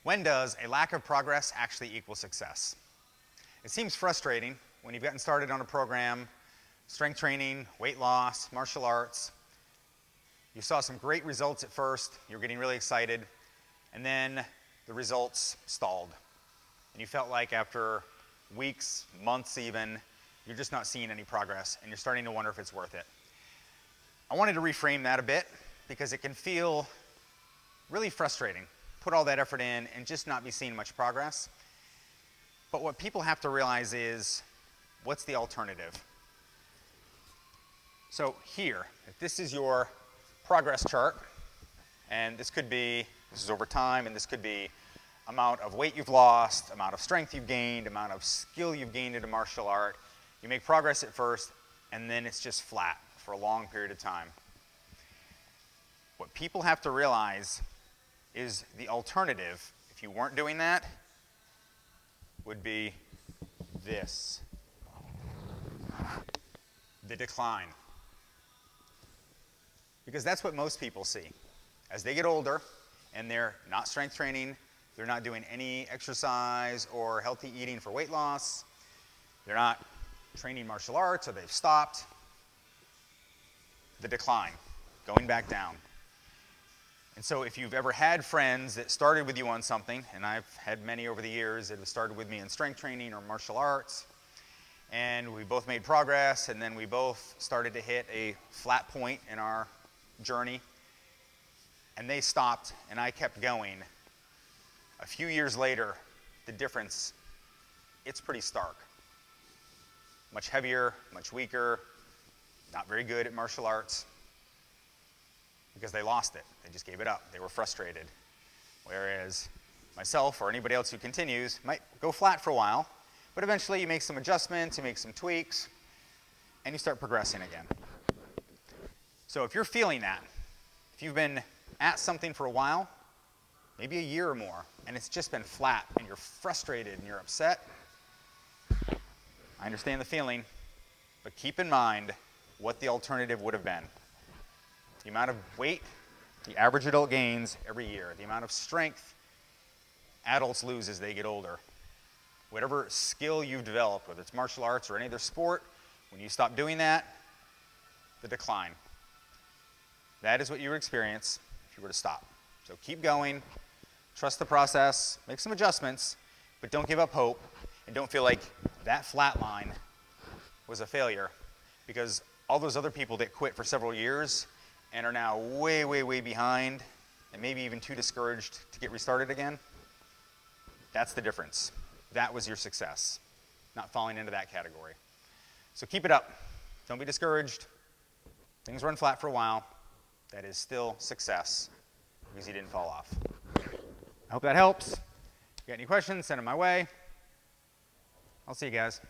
When does a lack of progress actually equal success? It seems frustrating when you've gotten started on a program, strength training, weight loss, martial arts. You saw some great results at first, you were getting really excited, and then the results stalled. And you felt like after weeks, months even, you're just not seeing any progress, and you're starting to wonder if it's worth it. I wanted to reframe that a bit because it can feel really frustrating. Put all that effort in and just not be seeing much progress. But what people have to realize is, what's the alternative? So here, if this is your progress chart, and this is over time, and this could be amount of weight you've lost, amount of strength you've gained, amount of skill you've gained in a martial art. You make progress at first, and then it's just flat for a long period of time. What people have to realize is the alternative, if you weren't doing that, would be this. The decline. Because that's what most people see. As they get older and they're not strength training, they're not doing any exercise or healthy eating for weight loss, they're not training martial arts or they've stopped, the decline, going back down. And so if you've ever had friends that started with you on something, and I've had many over the years that have started with me in strength training or martial arts, and we both made progress, and then we both started to hit a flat point in our journey, and they stopped, and I kept going. A few years later, the difference, it's pretty stark. Much heavier, much weaker, not very good at martial arts, because they lost it. They just gave it up. They were frustrated. Whereas myself or anybody else who continues might go flat for a while, but eventually you make some adjustments, you make some tweaks, and you start progressing again. So if you're feeling that, if you've been at something for a while, maybe a year or more, and it's just been flat, and you're frustrated and you're upset, I understand the feeling, but keep in mind what the alternative would have been. The amount of weight the average adult gains every year, the amount of strength adults lose as they get older. Whatever skill you've developed, whether it's martial arts or any other sport, when you stop doing that, the decline. That is what you would experience if you were to stop. So keep going, trust the process, make some adjustments, but don't give up hope, and don't feel like that flat line was a failure, because all those other people that quit for several years and are now way, way, way behind, and maybe even too discouraged to get restarted again, that's the difference. That was your success, not falling into that category. So keep it up. Don't be discouraged. Things run flat for a while. That is still success because you didn't fall off. I hope that helps. If you got any questions, send them my way. I'll see you guys.